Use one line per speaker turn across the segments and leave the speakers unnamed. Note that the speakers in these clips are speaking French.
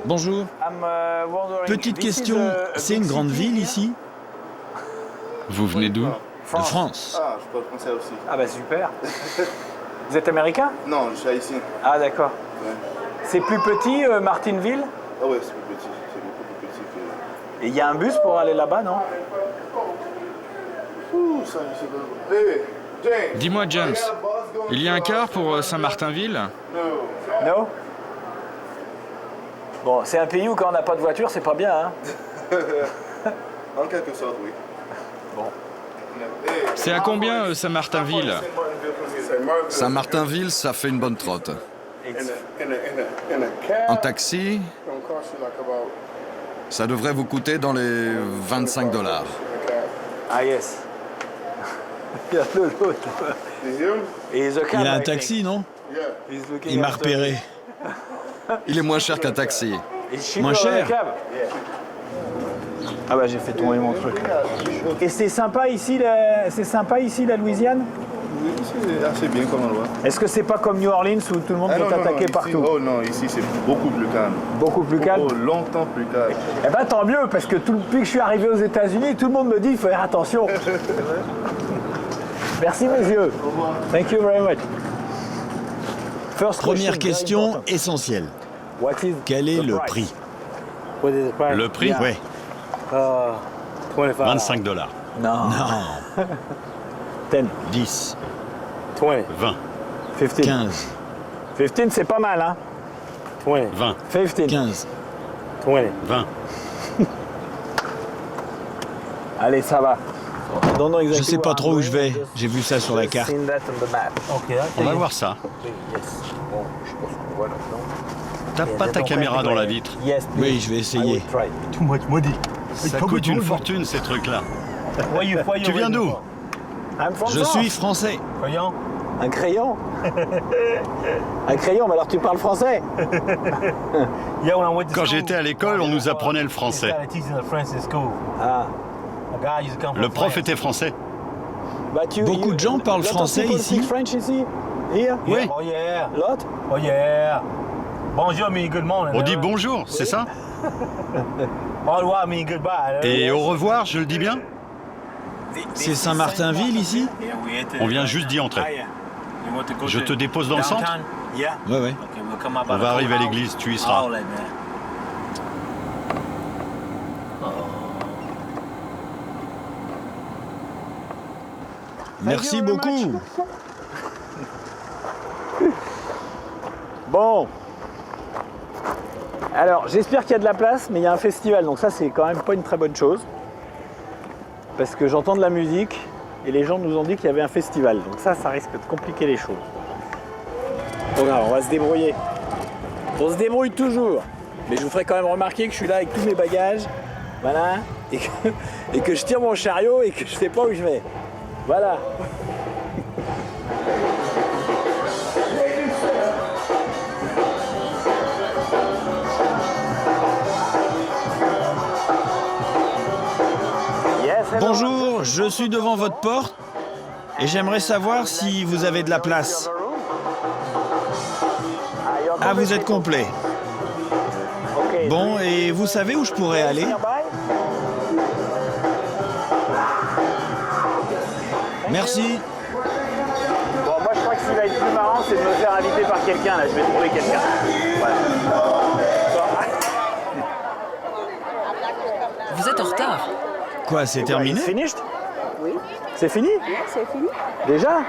Bonjour. Petite question, c'est une grande ville ici?
Vous venez d'où?
De France.
Ah, je parle français aussi.
Ah bah super. Vous êtes américain?
Non, je suis haïtien.
Ah d'accord.
Ouais.
C'est plus petit, Martinville?
Ah ouais, c'est plus petit. C'est beaucoup plus petit que...
Et il y a un bus pour aller là-bas, non?
Ouh, ça, je sais pas. Hey, James.
Dis-moi, James, il y a un car pour Saint-Martinville?
Non? Bon, c'est un pays où quand on n'a pas de voiture, c'est pas bien, hein?
En quelque sorte, oui.
Bon.
Hey,
C'est à combien Saint-Martinville?
Saint-Martinville, ça fait une bonne trotte. En taxi, ça devrait vous coûter dans les 25 $.
Ah yes. Il y a l'autre. Et
Il a un taxi, non? Il m'a repéré.
Il est moins cher qu'un taxi.
Moins cher.
Ah bah j'ai fait tomber mon truc. Et c'est sympa ici, la Louisiane?
Oui, c'est assez bien comme endroit.
Est-ce que c'est pas comme New Orleans où tout le monde
Ah,
peut
non, non,
t'attaquer
ici,
partout?
oh non, ici c'est beaucoup plus calme.
Beaucoup plus calme?
Oh, longtemps plus calme.
Eh ben tant mieux, parce que depuis que je suis arrivé aux États-Unis, tout le monde me dit il faut faire attention. Merci mes yeux. Thank you very much. First
Première
question, very
question
important.
essentielle.
What is
Quel est
the
le
price?
prix?
What is the price?
Le prix?
Ouais.
25.
25 $.
Non.
Non.
10.
10.
20.
20.
15.
15.
15 c'est pas mal, hein?
20.
20.
15.
15.
20.
20.
Allez, ça va.
Je sais pas trop où je vais. J'ai vu ça sur la carte.
Ok,
On va voir ça. Tape pas ta caméra dans la vitre.
Yes, please.
Oui, je vais essayer.
I will try.
Too much money.
Ça coûte une fortune, ces trucs-là. Tu viens d'où?
I'm from
Je
France.
suis français.
Voyons.
Un crayon? Un crayon, mais alors tu parles français?
Yeah, when I went to
Quand
school,
j'étais à l'école, on nous apprenait le
I
français.
started teaching the French in school.
Ah.
A guy used to come from
Le prof
France.
était français.
Beaucoup de gens parlent français ici?
French ici? Here?
Oui.
Oh yeah.
Lot?
Oh yeah. Bonjour mean good morning.
On dit bonjour, c'est ça?
Au revoir mean goodbye.
Et au revoir, je le dis bien?
C'est Saint-Martinville ici?
On vient juste d'y entrer. Je te dépose dans le centre?
Ouais, ouais.
On va arriver à l'église, tu y seras.
Merci beaucoup.
Bon. Alors, j'espère qu'il y a de la place, mais il y a un festival, donc ça, c'est quand même pas une très bonne chose. Parce que j'entends de la musique, et les gens nous ont dit qu'il y avait un festival. Donc ça risque de compliquer les choses. Bon, alors, on va se débrouiller. On se débrouille toujours. Mais je vous ferai quand même remarquer que je suis là avec tous mes bagages. Voilà. Et que je tire mon chariot et que je sais pas où je vais. Voilà. Yes, hello.
Bonjour, je suis devant votre porte et j'aimerais savoir si vous avez de la place. Ah, vous êtes complet.
Ok.
Bon, et vous savez où je pourrais aller? Merci.
Bon, moi je crois que ce qui va être plus marrant, c'est de me faire inviter par quelqu'un. Là, je vais trouver quelqu'un. Voilà.
Vous êtes en retard.
Quoi, c'est terminé?
Finished?
Oui,
C'est fini?
c'est fini.
Déjà?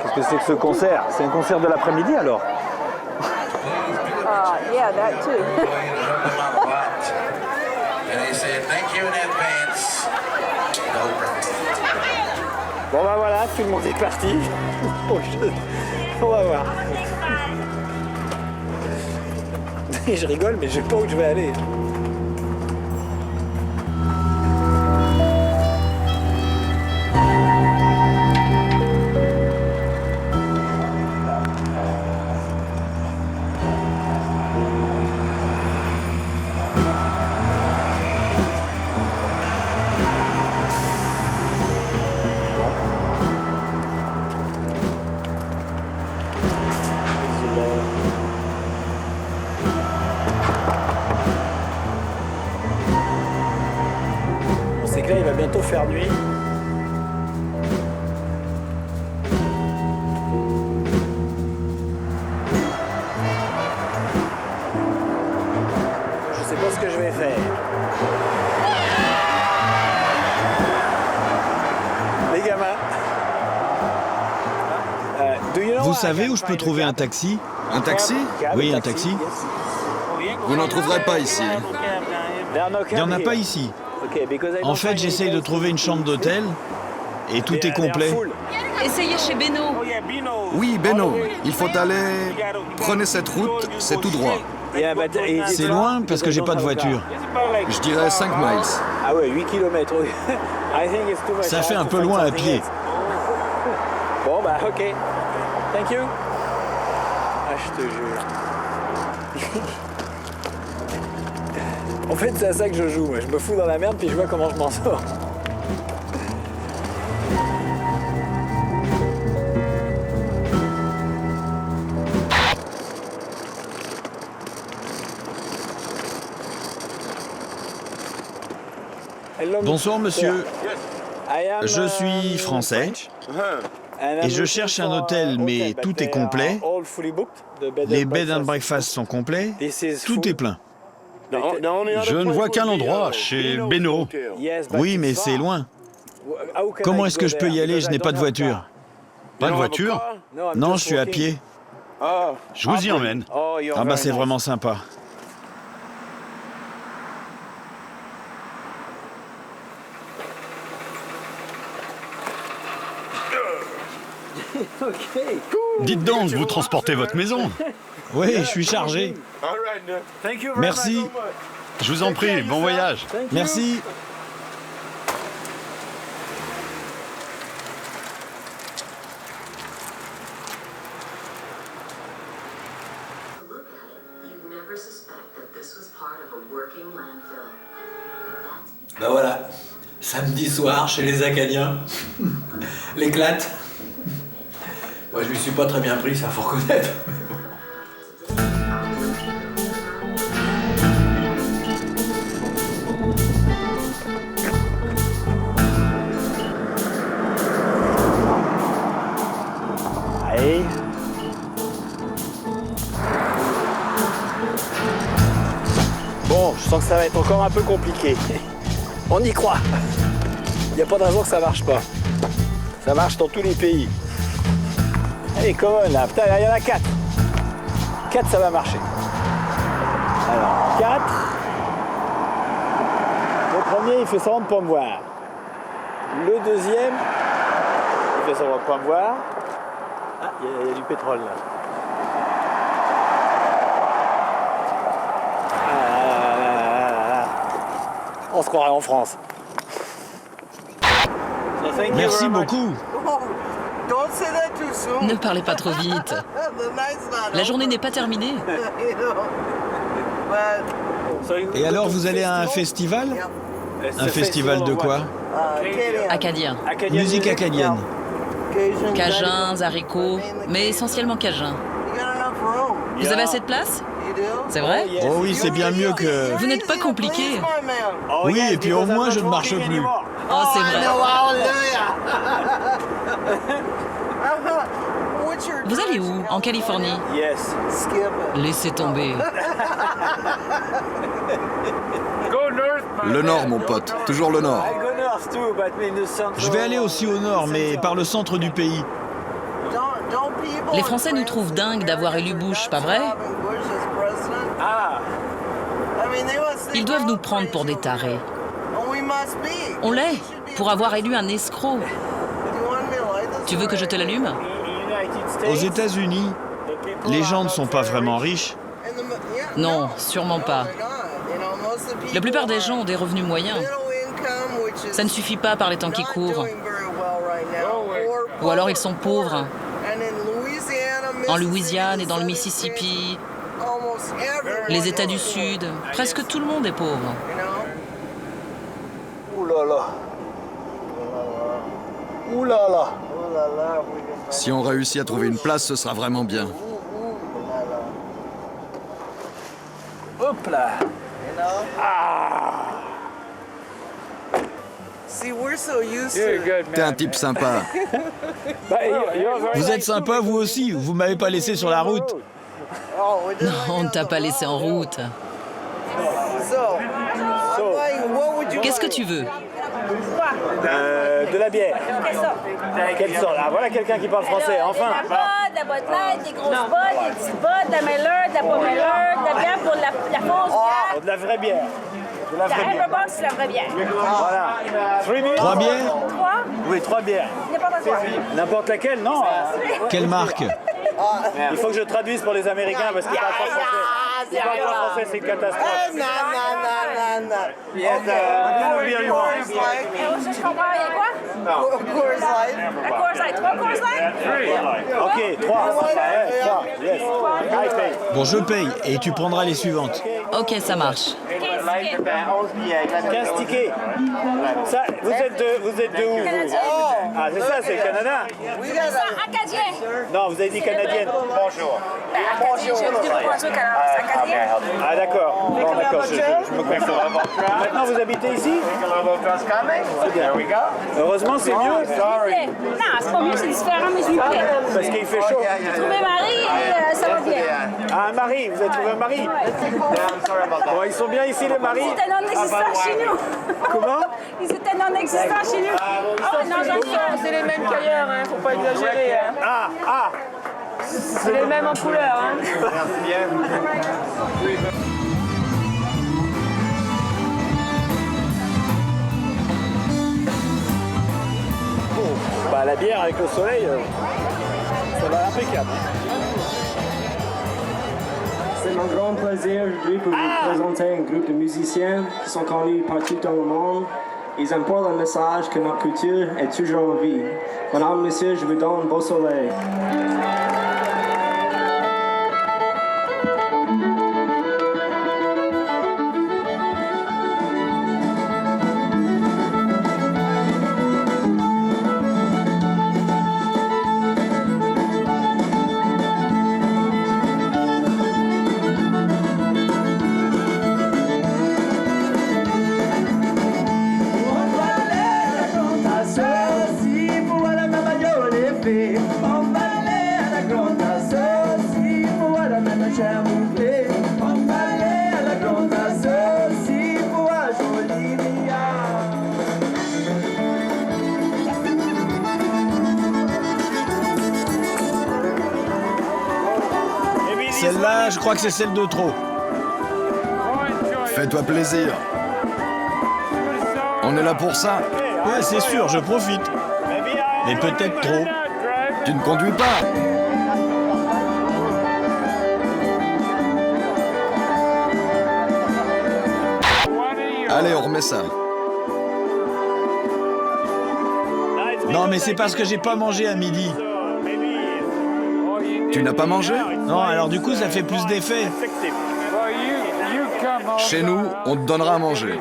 Qu'est-ce que c'est que ce concert? C'est un concert de l'après-midi alors?
Yeah, that too.
Bon bah voilà, tout le monde est parti. On va voir. Je rigole, mais je sais pas où je vais aller. c'est que là, il va bientôt faire nuit. Je sais pas ce que je vais faire. Les gamins.
Vous savez où je peux trouver un taxi?
Un taxi?
Oui, un taxi.
Vous n'en trouverez pas ici.
Il n'y en a pas ici. En fait, j'essaye de trouver une chambre d'hôtel et tout est complet.
Essayez chez Beno.
Oui, Beno, il faut aller... Prenez cette route, c'est tout droit.
C'est loin parce que j'ai pas de voiture.
Je dirais 5 miles.
Ah ouais, 8 km.
Ça fait un peu loin à pied.
Bon, bah, ok. Thank you. Ah, je te jure. En fait, c'est à ça que je joue. Moi. Je me fous dans la merde, puis je vois comment je m'en sors.
Bonsoir, monsieur. Je suis français et je cherche un hôtel, mais tout est complet. Les bed and breakfast sont complets. Tout est plein.
Je ne vois qu'un endroit, chez Beno.
Oui, mais c'est loin. Comment est-ce que je peux y aller? Je n'ai pas de voiture.
Pas de voiture?
Non, je suis à pied.
Je vous y emmène.
Ah bah c'est vraiment sympa.
Dites donc, vous transportez votre maison.
Oui, je suis chargé. Merci.
Je vous en prie, bon voyage.
Merci.
Ben voilà, samedi soir chez les Acadiens, l'éclate. Moi je lui suis pas très bien pris, ça faut reconnaître.
Allez. Bon, je sens que ça va être encore un peu compliqué. On y croit. Il n'y a pas de raison que ça marche pas. Ça marche dans tous les pays. Allez, come on là. Putain, il y en a 4. 4, ça va marcher. Alors, 4. Le premier, il fait semblant de ne pas me voir. Le deuxième, il fait semblant de ne pas me voir. Ah, il y a du pétrole là. On se croirait en France.
Merci beaucoup.
Ne parlez pas trop vite. La journée n'est pas terminée.
Et alors, vous allez à un festival? Un festival de quoi?
Acadien.
Musique acadienne.
Cajuns, haricots, mais essentiellement cajuns. Vous avez assez de place? C'est vrai?
Oh oui, c'est bien mieux que...
Vous n'êtes pas compliqué.
Oui, et puis au moins, je ne marche plus.
Oh, c'est vrai. Vous allez où? En Californie?
Yes.
Laissez tomber.
Le nord, mon pote. Toujours le nord.
Je vais aller aussi au nord, mais par le centre du pays.
Les Français nous trouvent dingues d'avoir élu Bush, pas vrai? Ils doivent nous prendre pour des tarés. On l'est, pour avoir élu un escroc. Tu veux que je te l'allume?
Aux États-Unis, les gens ne sont pas vraiment riches.
Non, sûrement pas. La plupart des gens ont des revenus moyens. Ça ne suffit pas par les temps qui courent. Ou alors ils sont pauvres. En Louisiane et dans le Mississippi, les États du Sud, presque tout le monde est pauvre.
Ouh là là. Ouh là là.
Si on réussit à trouver une place, ce sera vraiment bien.
Hop là. Ah.
T'es un type sympa.
Vous êtes sympa, vous aussi. Vous m'avez pas laissé sur la route.
Non, on ne t'a pas laissé en route. Qu'est-ce que tu veux?
De la bière. Quelle sorte? Ah, voilà quelqu'un qui parle français, enfin.
De la Bud Light, des grosses bottes, des petites bottes, de la Miller, de la pas Miller, de la bière pour la fausse bière.
De la vraie bière. De la
La
vraie bière.
Hammerbox, c'est la vraie bière.
Voilà.
3 bières?
3,
Oui, 3 bières.
n'importe quoi.
N'importe laquelle, non.
Quelle marque?
Il faut que je traduise pour les Américains parce qu'ils parlent pas français. Ils parlent pas français, c'est une catastrophe. Yes, what beer you want?
Je comprends, il y a quoi? La Coors Light. 3 Coors Light?
Ok, 3. Yes. I pay.
Bon, je paye et tu prendras les suivantes.
Ok, ça marche.
15 tickets. Ça, vous êtes de où, vous? Ah, c'est ça, c'est le Canada.
Acadien.
Non, vous avez dit canadienne. Bonjour.
Acadien, j'ai vu des propositions acadien.
Ah, d'accord. Bon, d'accord, je me confonds. Maintenant, vous habitez ici? C'est bien. Heureusement, c'est mieux.
Non, c'est pas mieux, c'est différent, mais je lui plais.
Parce qu'il fait chaud.
J'ai trouvé Marie et ça va bien.
Ah, un mari, vous avez trouvé un mari? Bon, ils sont bien ici, les maris?
Ils étaient non existants chez nous.
Comment?
Ils étaient non existants chez nous. Non, j'en ai
C'est les mêmes qu'ailleurs, hein, faut pas exagérer. Hein.
Ah!
C'est les mêmes en couleur. Hein.
Merci bien. Bah, la bière avec le soleil, ça va impeccable.
C'est mon grand plaisir aujourd'hui pour vous présenter un groupe de musiciens qui sont connus partout dans le monde. Ils importent le message que notre culture est toujours en vie. Madame, monsieur, je vous donne beau soleil.
Celle-là, je crois que c'est celle de trop.
Fais-toi plaisir. On est là pour ça.
Ouais, c'est sûr, je profite. Mais peut-être trop.
Tu ne conduis pas. Allez, on remet ça.
Non, mais c'est parce que j'ai pas mangé à midi.
Tu n'as pas mangé?
Non, alors du coup, ça fait plus d'effet.
Chez nous, on te donnera à manger.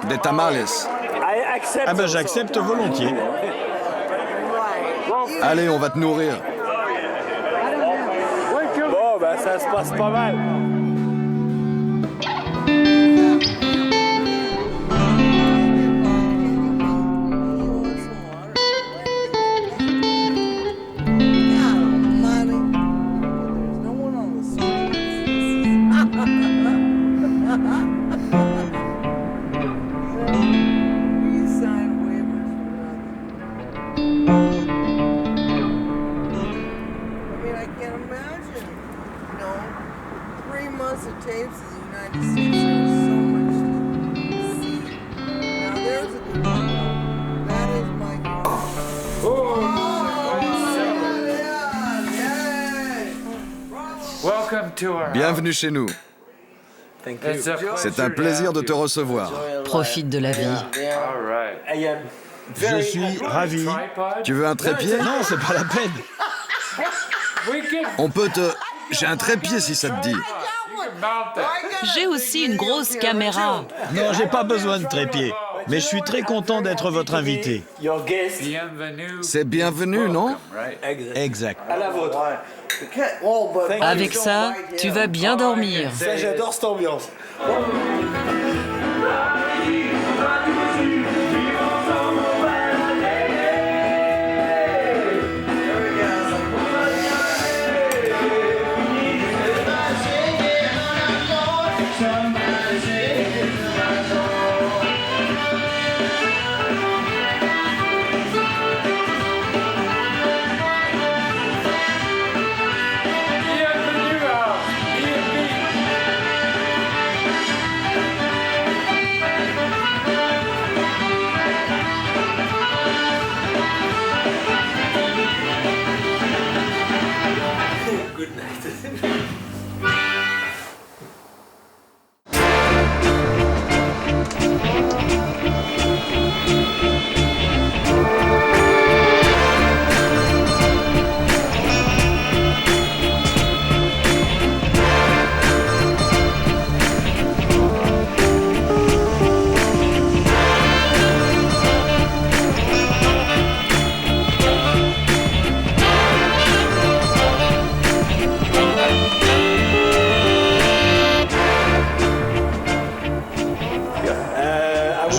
Des tamales.
Ah ben, j'accepte volontiers.
Allez, on va te nourrir.
Bon, bah ça se passe pas mal.
Bienvenue chez nous. C'est un plaisir de te recevoir.
Profite de la vie.
Je suis ravi.
Tu veux un trépied?
Non, c'est pas la peine.
On peut te... J'ai un trépied si ça te dit.
J'ai aussi une grosse caméra.
Non, j'ai pas besoin de trépied. Mais je suis très content d'être votre invité.
C'est bienvenu, non?
Exact.
Avec ça, tu vas bien dormir.
Ça, j'adore cette ambiance.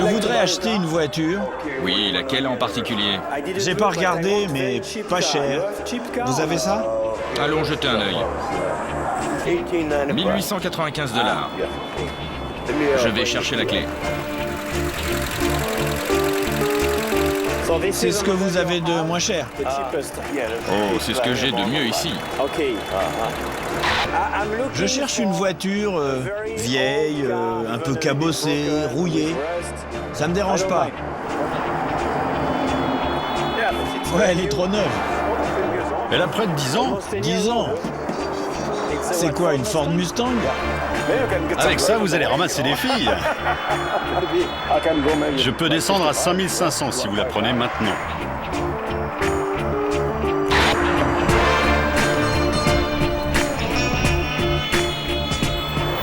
Je voudrais acheter une voiture.
Oui, laquelle en particulier?
J'ai pas regardé, mais pas cher. Vous avez ça?
Allons jeter un œil. 1895 $. Je vais chercher la clé.
C'est ce que vous avez de moins cher.
Oh, c'est ce que j'ai de mieux ici.
Je cherche une voiture vieille, un peu cabossée, rouillée. Ça me dérange pas. Ouais, elle est trop neuve.
Elle a près de 10 ans.
10 ans. C'est quoi, une Ford Mustang?
Avec ça, vous allez ramasser des filles. Je peux descendre à 5500 si vous la prenez maintenant.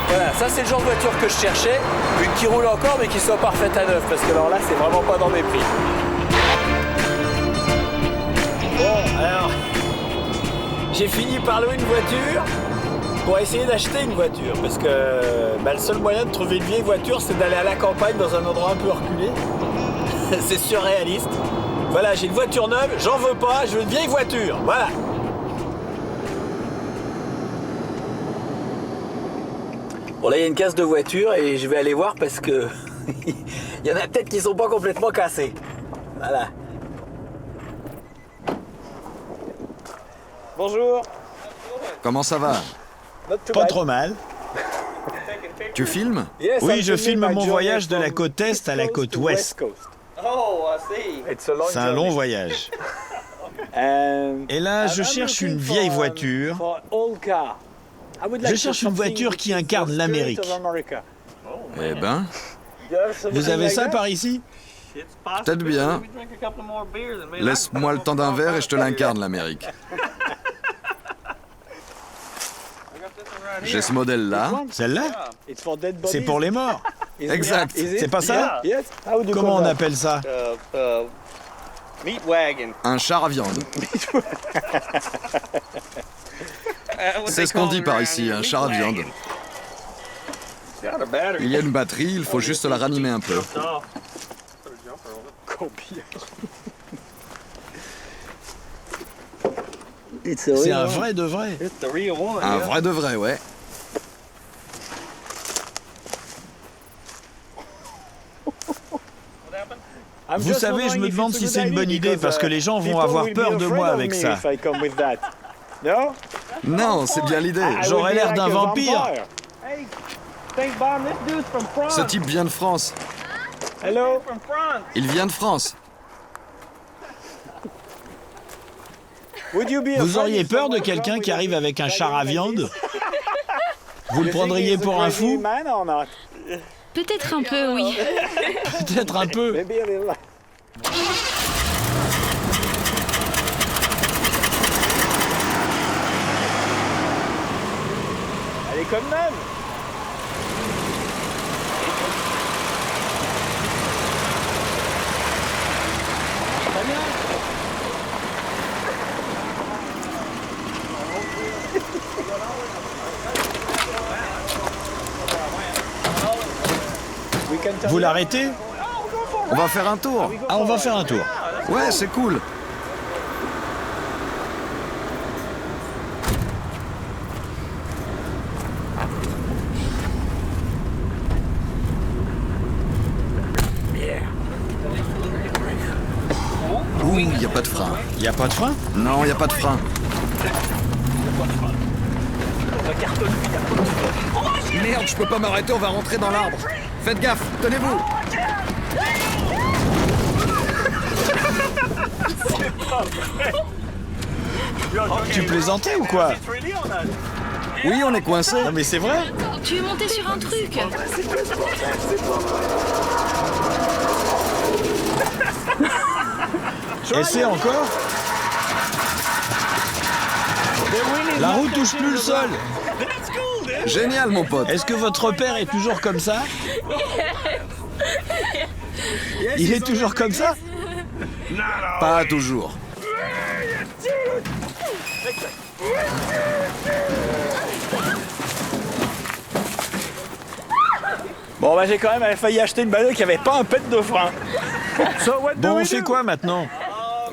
Voilà, ça c'est le genre de voiture que je cherchais, une qui roule encore mais qui soit parfaite à neuf, parce que alors là c'est vraiment pas dans mes prix. Bon, alors, j'ai fini par louer une voiture pour essayer d'acheter une voiture, parce que le seul moyen de trouver une vieille voiture, c'est d'aller à la campagne dans un endroit un peu reculé. C'est surréaliste. Voilà, j'ai une voiture neuve, j'en veux pas, je veux une vieille voiture, voilà. Bon là, il y a une casse de voiture et je vais aller voir parce que il y en a peut-être qui sont pas complètement cassés. Voilà. Bonjour.
Comment ça va?
Pas trop mal.
Tu filmes?
Oui, je filme mon voyage de la côte Est à la côte Ouest. C'est un long voyage. Et là, je cherche une vieille voiture. Je cherche une voiture qui incarne l'Amérique.
Eh ben,
Vous avez ça par ici?
peut-être bien. Laisse-moi le temps d'un verre et je te l'incarne, l'Amérique. J'ai ce modèle-là.
Celle-là? C'est pour les morts.
Exact.
C'est pas ça? Comment on appelle ça?
Un char à viande. C'est ce qu'on dit par ici, un char à viande. Il y a une batterie, il faut juste la ranimer un peu.
C'est un vrai de vrai.
Un vrai de vrai, ouais.
Vous savez, je me demande si c'est une bonne idée parce que les gens vont avoir peur de moi avec ça.
Non, c'est bien l'idée.
J'aurais l'air d'un vampire.
Ce type vient de France. Il vient de France.
Vous auriez peur de quelqu'un qui arrive avec un char à viande? Vous le prendriez pour un fou?
Peut-être un peu, oui.
Peut-être un peu.
Elle est comme même. Très bien.
Vous l'arrêtez?
On va faire un tour.
Ah, on va faire un tour.
Ouais, c'est cool. Ouh, il n'y a pas de frein.
Il n'y a pas de frein?
Non, il n'y a pas de frein. Merde, je peux pas m'arrêter, on va rentrer dans l'arbre. Faites gaffe, tenez-vous.
Tu plaisantais ou quoi?
Oui, on est coincé.
Non mais c'est vrai.
Tu es monté sur un truc.
Essaie encore. La roue touche plus le sol.
Génial, mon pote.
Est-ce que votre père est toujours comme ça? Il est toujours comme ça?
Pas toujours.
Bon, bah j'ai quand même failli acheter une bagnole qui avait pas un pet de frein.
Bon, on fait quoi maintenant?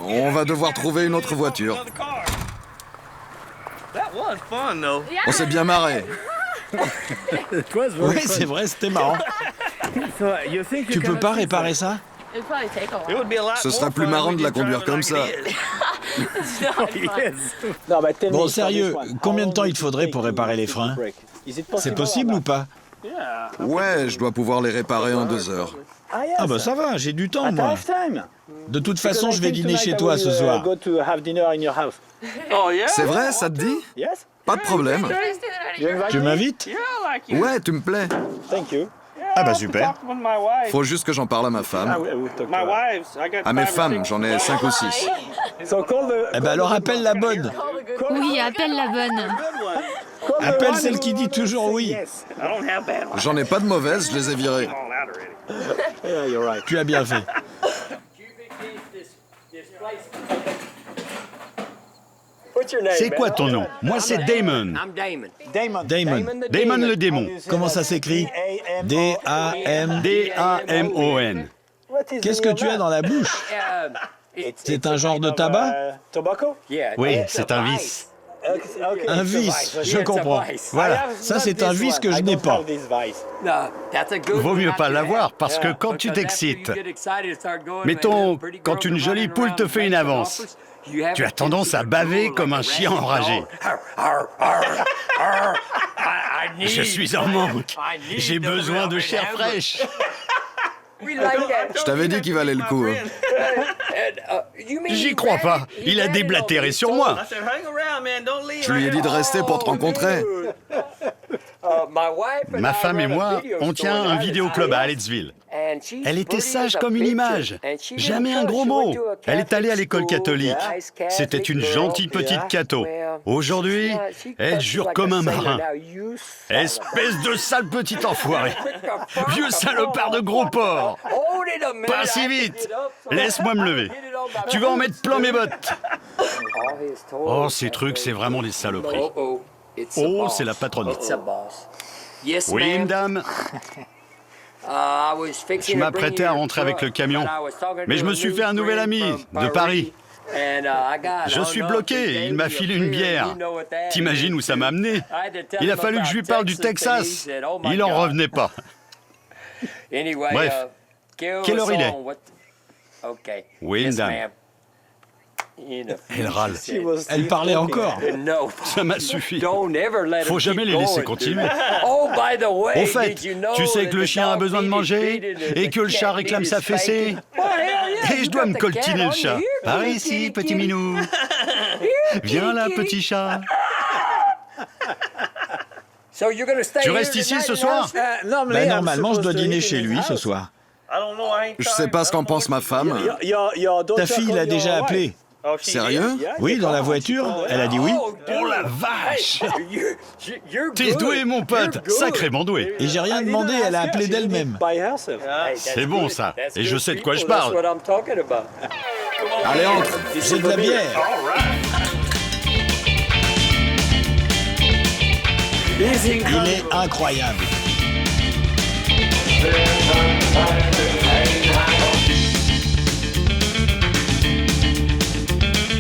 On va devoir trouver une autre voiture. On s'est bien marré.
Oui, c'est vrai, c'était marrant. Tu peux pas réparer ça?
Ce sera plus marrant de la conduire comme ça.
Bon, sérieux, combien de temps il te faudrait pour réparer les freins? C'est possible ou pas?
Ouais, je dois pouvoir les réparer en 2 heures.
Ah bah ça va, j'ai du temps moi. De toute façon, je vais dîner chez toi ce soir.
C'est vrai, ça te dit? Pas de problème.
Tu m'invites?
Ouais, tu me plais.
Ah bah super.
Faut juste que j'en parle à ma femme. À mes femmes, j'en ai 5 ou 6.
Eh ben alors appelle la bonne.
Oui, appelle la bonne.
Appelle celle qui dit toujours oui.
J'en ai pas de mauvaises, je les ai virées.
Tu as bien fait.
C'est quoi ton nom? Moi, c'est Damon.
Damon.
Damon le démon.
Comment ça s'écrit? D-A-M.
D-A-M-O-N.
Qu'est-ce que tu as dans la bouche? C'est un genre de tabac?
Oui, c'est un vice.
Un vice, je comprends. Voilà, ça c'est un vice que je n'ai pas.
Vaut mieux pas l'avoir parce que quand tu t'excites, mettons, quand une jolie poule te fait une avance, tu as tendance à baver comme un chien enragé. Je suis en manque. J'ai besoin de chair fraîche.
Je t'avais dit qu'il valait le coup.
J'y crois pas. Il a déblatéré sur moi.
Je lui ai dit de rester pour te rencontrer.
Ma femme et moi, on tient un vidéoclub à Hallettsville. Elle était sage comme une image. Jamais un gros mot. Elle est allée à l'école catholique. C'était une gentille petite catho. Aujourd'hui, elle jure comme un marin. Espèce de sale petit enfoiré. Vieux salopard de gros porc. Pas si vite. Laisse-moi me lever. Tu vas en mettre plein mes bottes. Oh, ces trucs, c'est vraiment des saloperies. Oh, c'est la patronne. Oui, madame. Je m'apprêtais à rentrer avec le camion, mais je me suis fait un nouvel ami de Paris. Je suis bloqué, il m'a filé une bière. T'imagines où ça m'a amené? Il a fallu que je lui parle du Texas. Il en revenait pas. Bref, quelle heure il est? Oui, madame. Elle râle.
Elle parlait encore.
Ça m'a suffi. Faut jamais les laisser continuer. Au fait, tu sais que le chien a besoin de manger et que le chat réclame sa fessée. Et je dois me coltiner le chat. Par ici, petit minou. Viens là, petit chat. Tu restes ici ce soir?
Ben, normalement, je dois dîner chez lui ce soir.
Je sais pas ce qu'en pense ma femme.
Ta fille l'a déjà appelé.
Sérieux?
Oui, dans la voiture. Elle a dit oui.
Oh la vache! T'es doué, mon pote, sacrément doué.
Et j'ai rien demandé, elle a appelé d'elle-même.
C'est bon, ça. Et je sais de quoi je parle.
Allez, entre.
J'ai de la bière. Il est incroyable.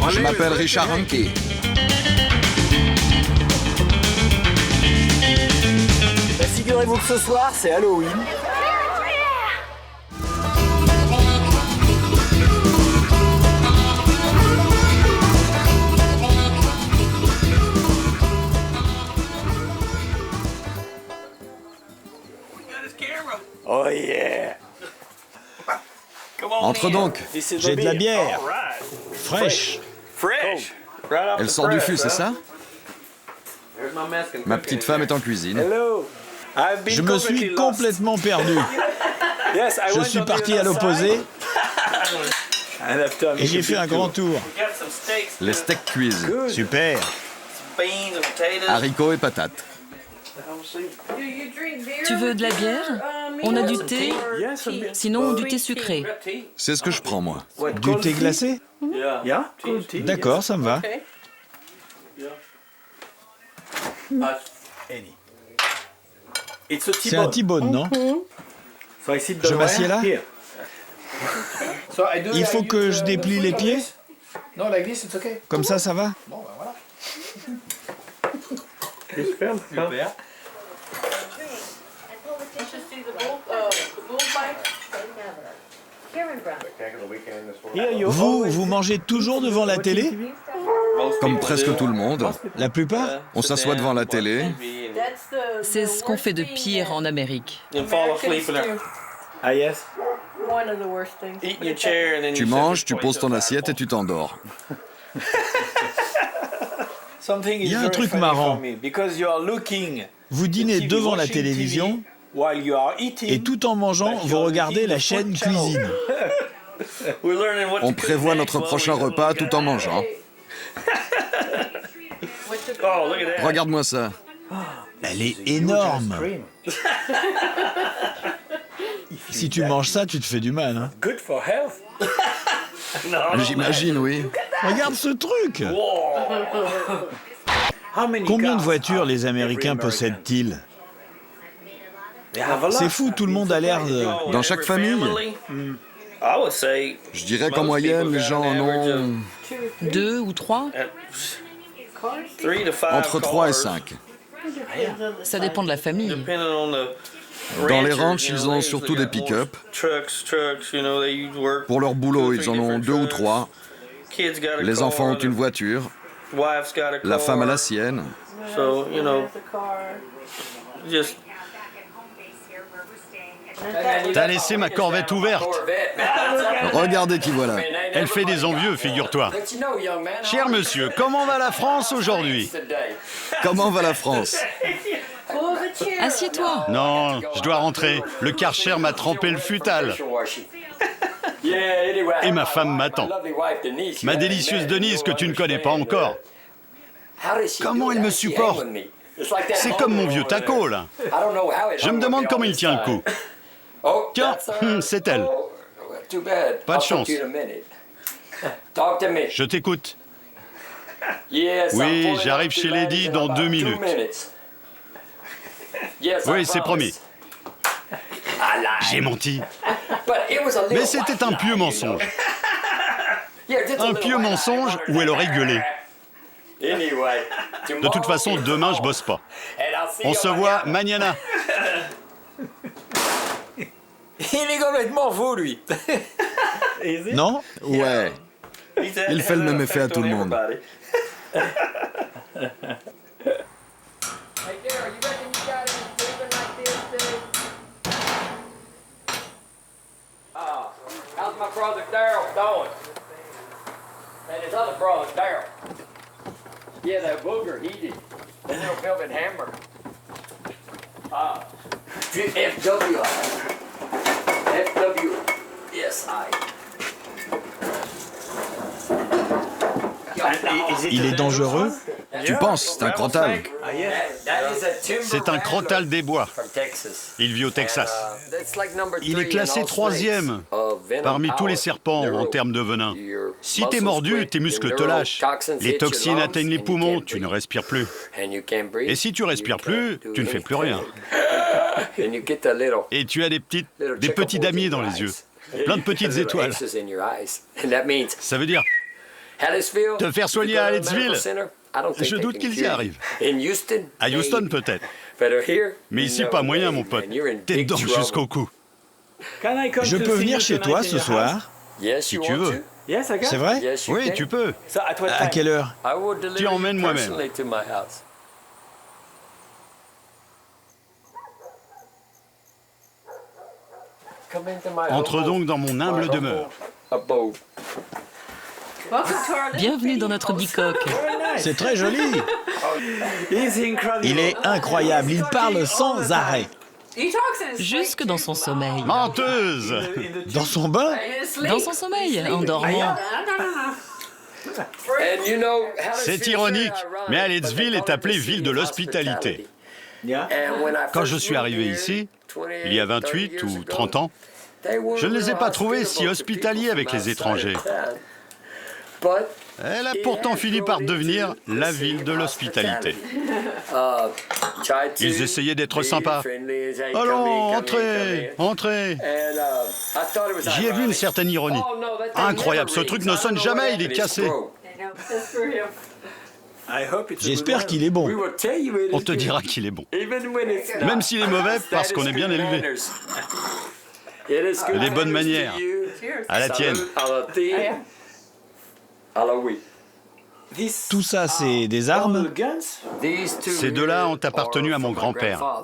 Je m'appelle Richard Hanke.
Figurez-vous que ce soir, c'est Halloween. Oh yeah!
Entre donc.
J'ai de la bière. Fraîche.
Elle sort du fût, c'est ça? Ma petite femme est en cuisine.
Je me suis complètement perdu. Je suis parti à l'opposé et j'ai fait un grand tour.
Les steaks cuisent.
Super.
Haricots et patates.
Tu veux de la bière? On a du thé, sinon du thé sucré.
C'est ce que je prends, moi.
Du thé glacé? D'accord, ça me va. C'est un T-bone, non? Je m'assieds là? Il faut que je déplie les pieds? Comme ça va?
Bon, ben voilà.
Super.
Vous mangez toujours devant la télé?
Comme presque tout le monde.
La plupart?
On s'assoit devant la télé.
C'est ce qu'on fait de pire en Amérique.
Ah yes.
Tu manges, tu poses ton assiette et tu t'endors.
Il y a un truc marrant. Vous dînez devant la télévision et tout en mangeant, vous regardez la chaîne cuisine.
On prévoit notre prochain repas tout en mangeant. Regarde-moi ça.
Elle est énorme. Si tu manges ça, tu te fais du mal. Hein.
J'imagine, oui.
Regarde ce truc. Combien de voitures les Américains possèdent-ils? C'est fou, tout le monde a l'air de...
Dans chaque famille? Je dirais qu'en moyenne, les gens en ont...
2 ou 3?
Entre 3 et 5.
Ça dépend de la famille.
Dans les ranchs, ils ont surtout des pick-up. Pour leur boulot, ils en ont 2 ou 3. Les enfants ont une voiture. La femme a la sienne.
T'as laissé ma Corvette ouverte.
Regardez qui voilà.
Elle fait des envieux, figure-toi. Cher monsieur, comment va la France aujourd'hui?
Comment va la France?
Assieds-toi.
Non, je dois rentrer. Le Karcher m'a trempé le futal. Et ma femme m'attend. Ma délicieuse Denise que tu ne connais pas encore. Comment elle me supporte? C'est comme mon vieux taco, là. Je me demande comment il tient le coup. Tiens, c'est elle. Pas de chance. Je t'écoute. Oui, j'arrive chez Lady dans 2 minutes. Oui, c'est promis. J'ai menti. Mais c'était un pieux mensonge. Un pieux mensonge où elle aurait gueulé. De toute façon, demain, je bosse pas. On se voit mañana.
Il est complètement fou, lui.
Non?
Ouais. Il fait le même effet à tout le monde.
How's my brother Daryl doing? And his other brother Daryl. Yeah, that booger, he did. And they'll build in Hammer. FW. FW. Yes,
Il est dangereux?
Tu penses, c'est un crotal.
C'est un crotal des bois. Il vit au Texas. Il est classé 3e parmi tous les serpents en termes de venin. Si t'es mordu, tes muscles te lâchent. Les toxines atteignent les poumons, tu ne respires plus. Et si tu respires plus, tu ne fais plus rien. Et tu as des petits damiers dans les yeux. Plein de petites étoiles. Ça veut dire te faire soigner à Hallettsville? Je doute qu'ils y arrivent. À Houston, peut-être. Mais ici, pas moyen, mon pote. T'es dedans jusqu'au cou.
Je peux venir chez toi ce soir?
Si tu veux.
C'est vrai?
Oui, tu peux.
À quelle heure?
Tu emmènes moi-même. Entre donc dans mon humble demeure.
Bienvenue dans notre bicoque.
C'est très joli. Il est incroyable, il parle sans arrêt.
Jusque dans son sommeil.
Menteuse!
Dans son bain?
Dans son sommeil, en dormant.
C'est ironique, mais Hallettsville est appelée ville de l'hospitalité. Quand je suis arrivé ici, il y a 28 ou 30 ans, je ne les ai pas trouvés si hospitaliers avec les étrangers. Elle a pourtant fini par devenir la ville de l'hospitalité. Ils essayaient d'être sympas. Allons, entrez, entrez. J'y ai vu une certaine ironie. Incroyable, ce truc ne sonne jamais, il est cassé.
J'espère qu'il est bon.
On te dira qu'il est bon. Même s'il est mauvais, parce qu'on est bien élevé. Les bonnes manières. À la tienne.
Tout ça, c'est des armes?
Ces deux-là ont appartenu à mon grand-père.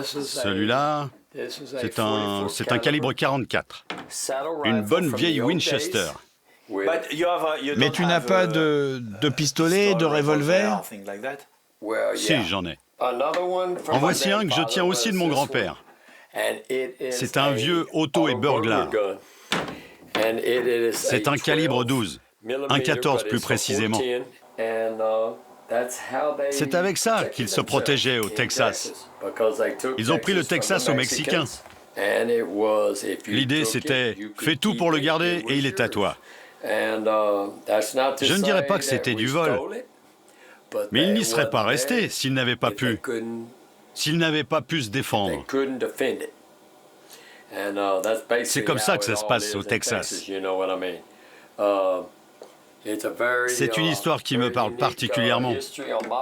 Celui-là, c'est un calibre 44. Une bonne vieille Winchester.
Mais tu n'as pas de pistolet, de revolver?
Si, j'en ai. En voici un que je tiens aussi de mon grand-père. C'est un vieux auto et burglar. C'est un calibre 12, un 14 plus précisément. C'est avec ça qu'ils se protégeaient au Texas. Ils ont pris le Texas aux Mexicains. L'idée c'était, fais tout pour le garder et il est à toi. Je ne dirais pas que c'était du vol, mais il n'y serait pas resté s'il n'avait pas pu. S'il n'avait pas pu se défendre. C'est comme ça que ça se passe au Texas. C'est une histoire qui me parle particulièrement,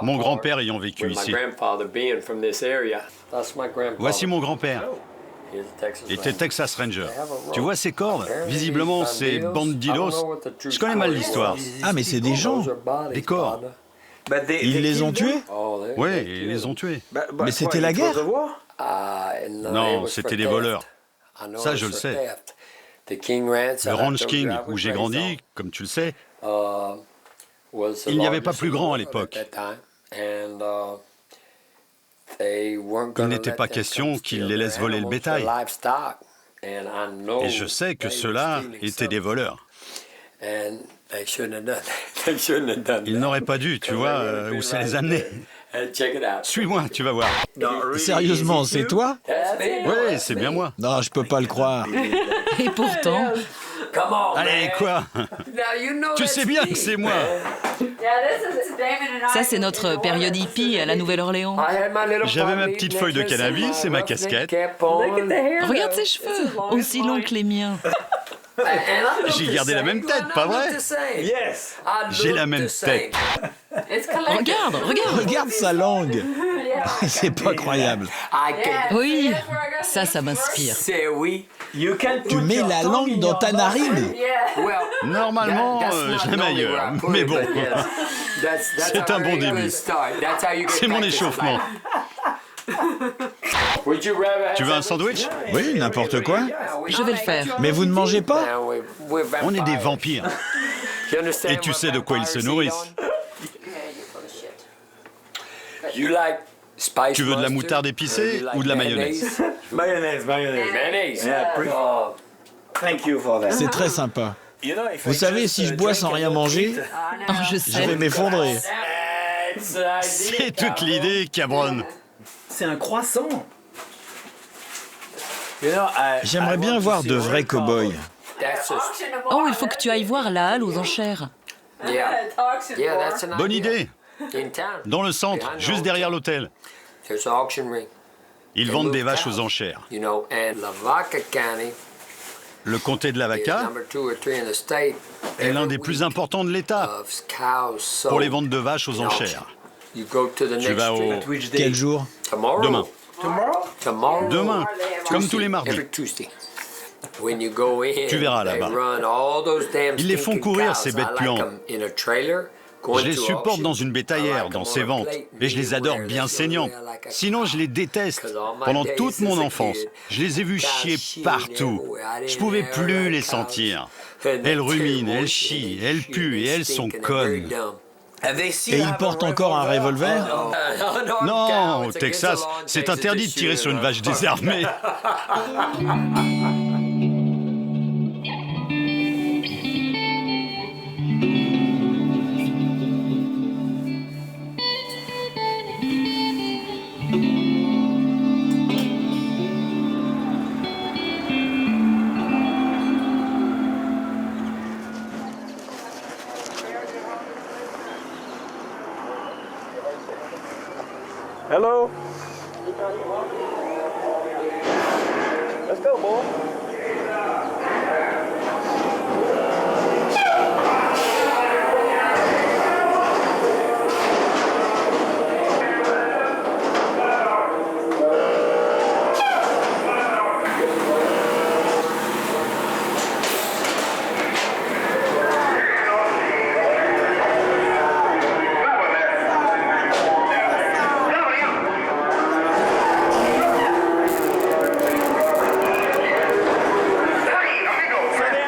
mon grand-père ayant vécu ici. Voici mon grand-père. Il était Texas Ranger. Tu vois ces cordes? Visiblement, ces bandidos. Je connais mal l'histoire.
Ah, mais c'est des gens.
Des corps.
Ils les ont tués?
Oui, ils les ont tués.
Mais c'était la guerre?
Non, c'était des voleurs. Ça, je le sais. Le Ranch King, où j'ai grandi, comme tu le sais, il n'y avait pas plus grand à l'époque. Il n'était pas question qu'ils les laissent voler le bétail. Et je sais que ceux-là étaient des voleurs. Ils n'auraient pas dû, tu vois, où ça les amenait. Suis-moi, tu vas voir.
Sérieusement, c'est toi?
Oui, c'est bien moi.
Non, je peux pas le croire.
Et pourtant...
Allez, quoi? Tu sais bien que c'est moi.
Ça, c'est notre période hippie à la Nouvelle-Orléans.
J'avais ma petite feuille de cannabis et ma casquette.
Regarde ses cheveux, aussi longs que les miens.
J'ai gardé la même tête, pas vrai? J'ai la même tête.
Regarde, regarde.
Regarde sa langue. C'est pas croyable.
Oui, ça m'inspire.
Tu mets la langue dans ta narine?
Normalement, je l'aime ailleurs, mais bon. C'est un bon début. C'est mon échauffement. Tu veux un sandwich?
Oui, n'importe quoi.
Je vais le faire.
Mais vous ne mangez pas?
On est des vampires. Et tu sais de quoi ils se nourrissent. Tu veux de la moutarde épicée ou de la mayonnaise?
Mayonnaise.
C'est très sympa. Vous savez, si je bois sans rien manger,
je
je vais m'effondrer.
C'est toute l'idée, cabron.
C'est un croissant.
J'aimerais bien voir de vrais cow-boys.
Oh, il faut que tu ailles voir la halle aux enchères.
Bonne idée. Dans le centre, juste derrière l'hôtel. Ils vendent des vaches aux enchères. Le comté de Lavaca est l'un des plus importants de l'État pour les ventes de vaches aux enchères. Tu vas au...
Quel jour?
Demain. Demain, comme tous les mardis. Tu verras là-bas. Ils les font courir, ces bêtes puantes. Je les supporte dans une bétaillère, dans ces ventes, et je les adore bien saignantes. Sinon, je les déteste. Pendant toute mon enfance, je les ai vus chier partout. Je pouvais plus les sentir. Elles ruminent, elles chient, elles puent et elles sont connes.
Et ils portent encore un revolver?
Non, au Texas, c'est interdit de tirer sur une vache désarmée.
Hello. Let's go, boy.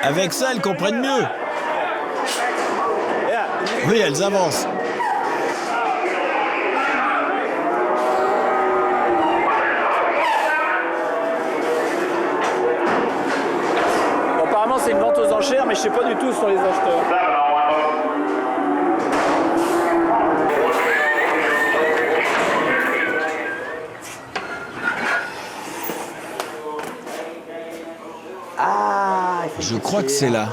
Avec ça, elles comprennent mieux. Oui, elles avancent.
Bon, apparemment, c'est une vente aux enchères, mais je sais pas du tout sur les acheteurs.
Je crois que c'est là.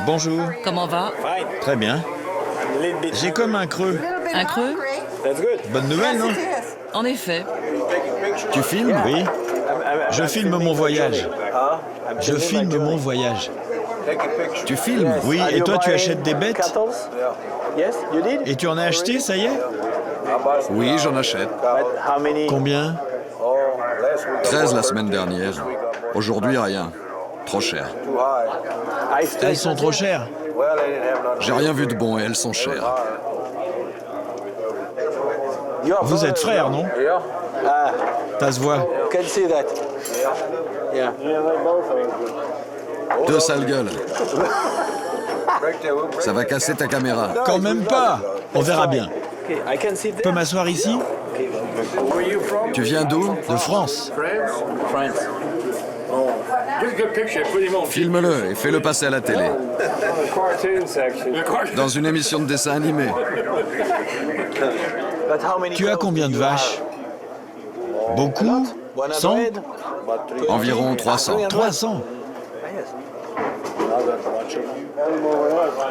Bonjour.
Comment va?
Très bien. J'ai comme un creux.
Un creux?
Bonne nouvelle, non?
En effet.
Tu filmes? Oui. Je filme mon voyage. Je filme mon voyage.
Tu filmes?
Oui, et toi tu achètes des bêtes? Et tu en as acheté, ça y est?
Oui, j'en achète.
Combien?
13 la semaine dernière. Aujourd'hui, rien. Trop cher.
Elles sont trop chères.
J'ai rien vu de bon et elles sont chères.
Vous êtes frères, non? Ça se voit.
Deux sales gueules. Ça va casser ta caméra.
Quand même pas. On verra bien. Je peux m'asseoir ici?
Tu viens d'où?
De France.
Filme-le et fais-le passer à la télé. Dans une émission de dessin animé.
Tu as combien de vaches? Beaucoup? 100?
Environ 300.
300?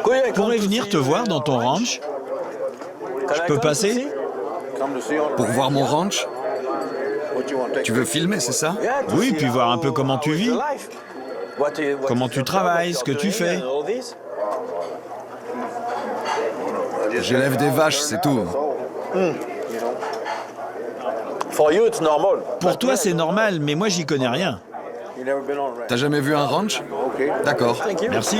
Je pourrais venir te voir dans ton ranch? Je peux passer?
Pour voir mon ranch? Tu veux filmer, c'est ça?
Oui, puis voir un peu comment tu vis. Comment tu travailles, ce que tu fais.
J'élève des vaches, c'est tout.
Pour toi, c'est normal, mais moi, j'y connais rien.
T'as jamais vu un ranch? D'accord.
Merci.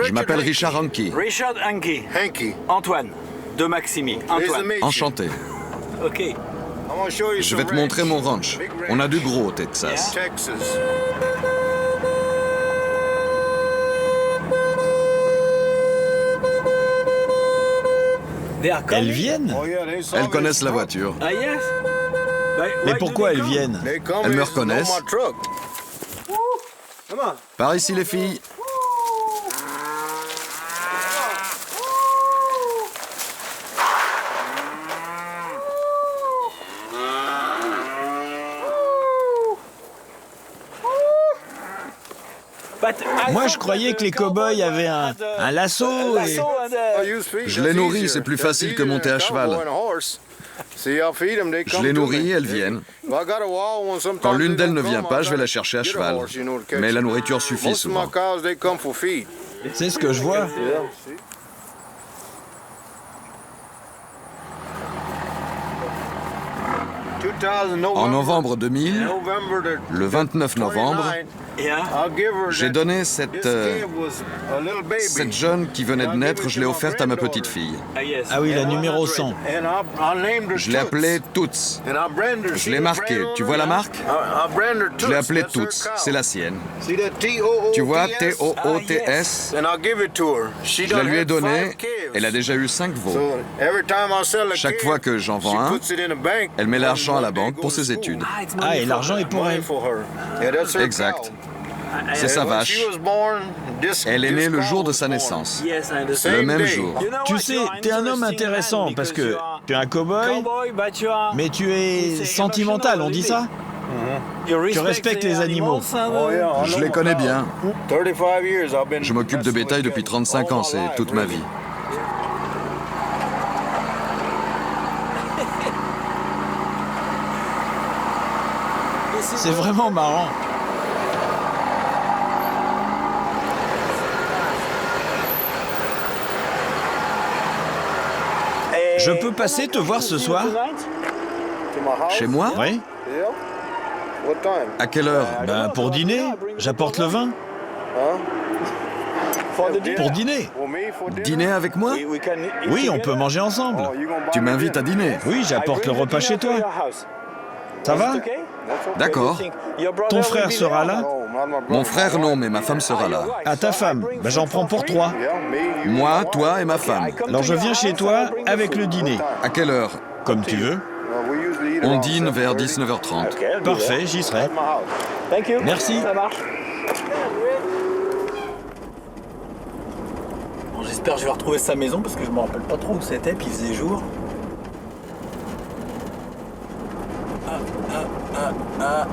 Je m'appelle Richard Hankey.
Richard Hankey. Antoine. De Maximi. Antoine.
Enchanté.
OK.
Je vais te montrer mon ranch. On a du gros au Texas.
Elles viennent?
Elles connaissent la voiture.
Mais pourquoi elles viennent?
Elles me reconnaissent. Par ici, les filles.
Moi, je croyais que les cow-boys avaient un lasso et...
Je les nourris, c'est plus facile que monter à cheval. Je les nourris, elles viennent. Quand l'une d'elles ne vient pas, je vais la chercher à cheval. Mais la nourriture suffit souvent.
C'est ce que je vois.
En novembre 2000, le 29 novembre, j'ai donné cette jeune qui venait de naître, je l'ai offerte à ma petite fille.
Ah oui, la numéro 100.
Je l'ai appelée Toots. Je l'ai marquée. Tu vois la marque? Je l'ai appelée Toots. C'est la sienne. Tu vois, T-O-O-T-S. Je la lui ai donnée. Elle a déjà eu 5 veaux. Chaque fois que j'en vends un, elle met l'argent à la banque pour ses études.
Ah, et l'argent est pour elle.
Exact. C'est sa vache. Elle est née le jour de sa naissance. Le même jour.
Tu sais, t'es un homme intéressant parce que tu es un cow-boy, mais tu es sentimental, on dit ça? Tu respectes les animaux.
Je les connais bien. Je m'occupe de bétail depuis 35 ans, c'est toute ma vie.
C'est vraiment marrant. Je peux passer te voir ce soir?
Chez moi?
Oui.
À quelle heure?
Ben, pour dîner. J'apporte le vin. Pour dîner.
Dîner avec moi?
Oui, on peut manger ensemble.
Tu m'invites à dîner?
Oui, j'apporte le repas chez toi. Ça va?
D'accord.
Ton frère sera là?
Mon frère, non, mais ma femme sera là.
Ah, ta femme? Ben, j'en prends pour 3.
Moi, toi et ma femme.
Alors je viens chez toi avec le dîner.
À quelle heure?
Comme tu veux.
On dîne vers 19h30.
Parfait, j'y serai. Merci.
Ça marche. Bon, j'espère que je vais retrouver sa maison parce que je me rappelle pas trop où c'était, puis il faisait jour. Là,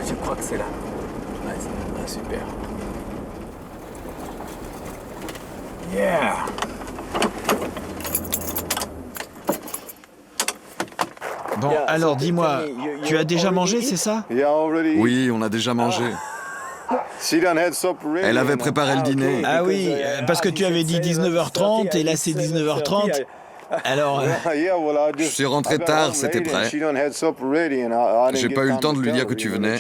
je crois que c'est là. Ouais, c'est super. Yeah!
Bon, alors dis-moi, tu as déjà mangé, c'est ça?
Oui, on a déjà mangé. Elle avait préparé le dîner.
Ah oui, parce que tu avais dit 19h30 et là c'est 19h30. Alors...
Je suis rentré tard, c'était prêt. J'ai pas eu le temps de lui dire que tu venais.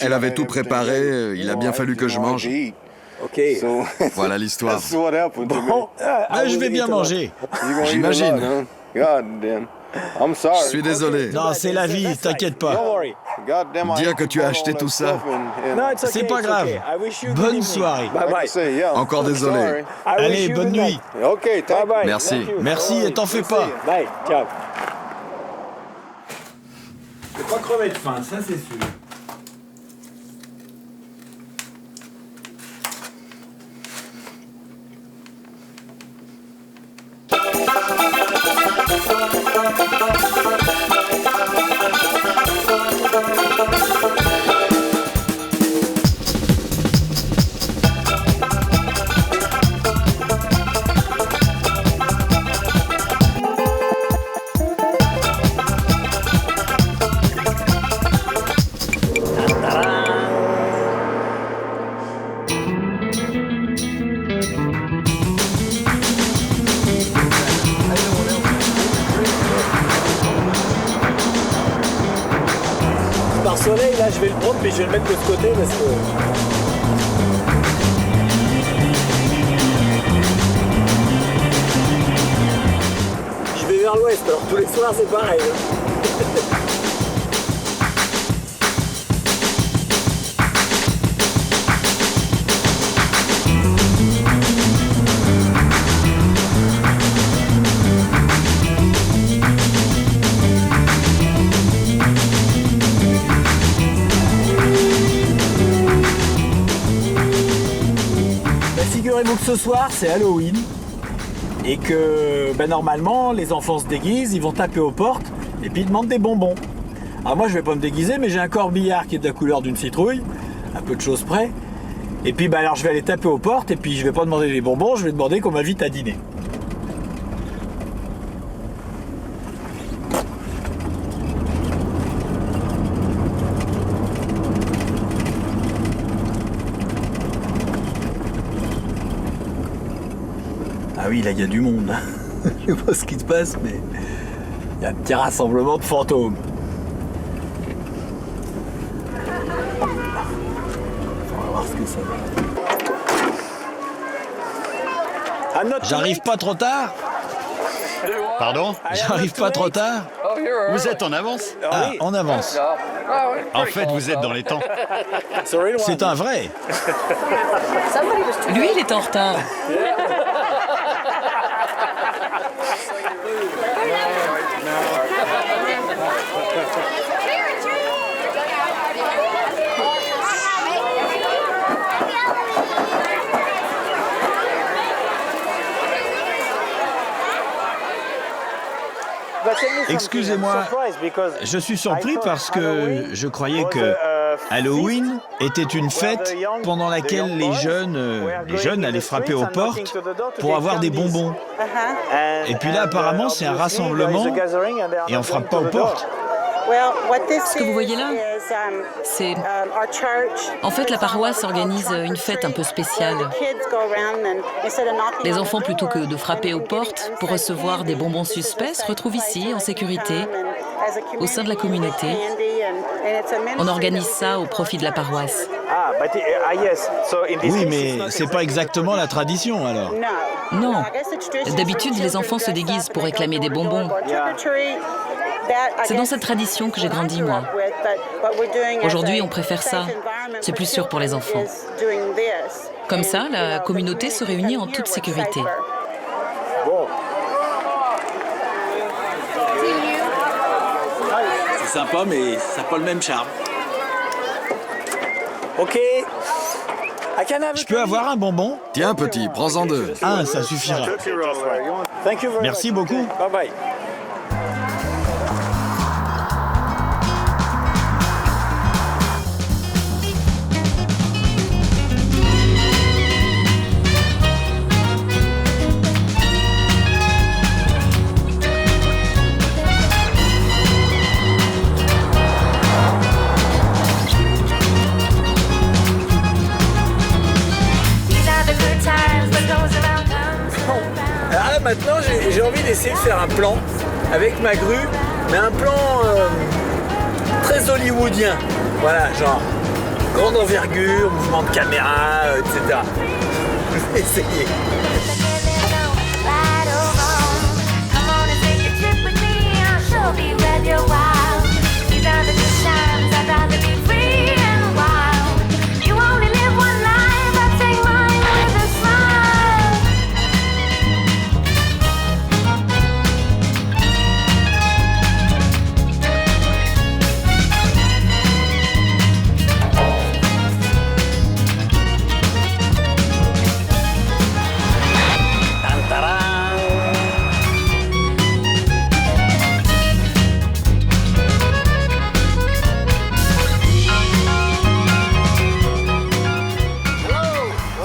Elle avait tout préparé, il a bien fallu que je mange. Voilà l'histoire.
Bon, je vais bien manger.
J'imagine. Je suis désolé.
Non, c'est la vie, t'inquiète pas.
Dire que tu as acheté tout ça.
C'est pas grave. Bonne soirée.
Encore désolé.
Allez, bonne nuit.
Merci.
Merci et t'en fais pas.
Bye, ciao. Je vais pas crever de faim, ça c'est sûr. Soleil là je vais le prendre mais je vais le mettre de ce côté parce que je vais vers l'ouest alors tous les soirs c'est pareil. Figurez-vous que ce soir c'est Halloween et que normalement les enfants se déguisent, ils vont taper aux portes et puis ils demandent des bonbons. Alors moi je vais pas me déguiser mais j'ai un corbillard qui est de la couleur d'une citrouille.
à peu de choses près. Et puis alors je vais aller taper aux portes et puis je vais pas demander des bonbons, je vais demander qu'on m'invite à dîner. Ah oui, là il y a du monde. Je sais pas ce qui se passe, mais il y a un petit rassemblement de fantômes. On va voir ce que ça va.
J'arrive pas trop tard?
Pardon?
J'arrive pas trop tard?
Vous êtes en avance?
Ah, en avance.
En fait, vous êtes dans les temps.
C'est un vrai.
Lui, il est en retard.
Excusez-moi, je suis surpris parce que je croyais que Halloween était une fête pendant laquelle les jeunes allaient frapper aux portes pour avoir des bonbons. Et puis là, apparemment, c'est un rassemblement et on frappe pas aux portes.
Ce que vous voyez là, c'est... En fait, la paroisse organise une fête un peu spéciale. Les enfants, plutôt que de frapper aux portes pour recevoir des bonbons suspects, se retrouvent ici, en sécurité, au sein de la communauté. On organise ça au profit de la paroisse.
Oui, mais c'est pas exactement la tradition, alors.
Non. D'habitude, les enfants se déguisent pour réclamer des bonbons. C'est dans cette tradition que j'ai grandi, moi. Aujourd'hui, on préfère ça. C'est plus sûr pour les enfants. Comme ça, la communauté se réunit en toute sécurité.
C'est sympa, mais ça n'a pas le même charme. Ok.
Je peux avoir un bonbon?
Tiens, petit, prends-en 2.
Un, ça suffira. Merci beaucoup.
Bye bye. Alors là maintenant j'ai envie d'essayer de faire un plan avec ma grue, mais un plan très hollywoodien. Voilà, genre grande envergure, mouvement de caméra, etc. Je vais essayer.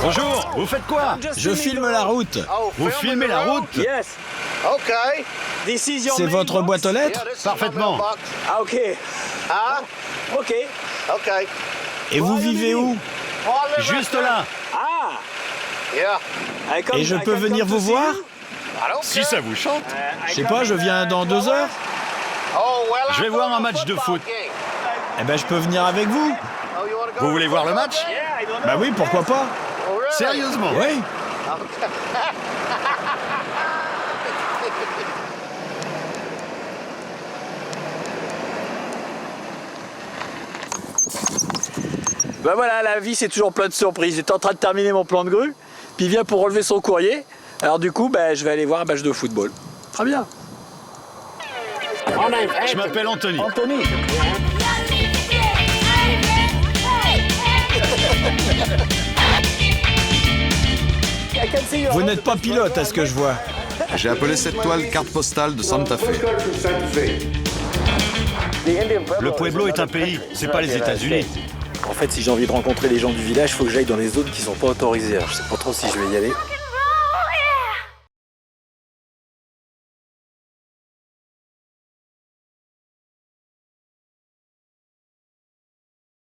Bonjour, vous faites quoi?
Je filme la route.
Vous filmez la route?
C'est votre boîte aux lettres?
Parfaitement.
Ah ok. Ah ok.
Et vous vivez où?
Juste là.
Et je peux venir vous voir?
Si ça vous chante.
Je sais pas, je viens dans 2 heures.
Je vais voir un match de foot.
Eh ben, je peux venir avec vous.
Vous voulez voir le match?
Bah oui, pourquoi pas?
Sérieusement?
Oui.
Ben voilà, la vie c'est toujours plein de surprises. J'étais en train de terminer mon plan de grue, puis il vient pour relever son courrier. Alors du coup, ben, je vais aller voir un match de football. Très bien.
Je m'appelle Anthony.
Anthony.
Vous n'êtes pas pilote à ce que je vois.
J'ai appelé cette toile carte postale de Santa Fe.
Le Pueblo est un pays, c'est pas les États-Unis.
En fait, si j'ai envie de rencontrer les gens du village, il faut que j'aille dans les zones qui sont pas autorisées. Alors, je sais pas trop si je vais y aller.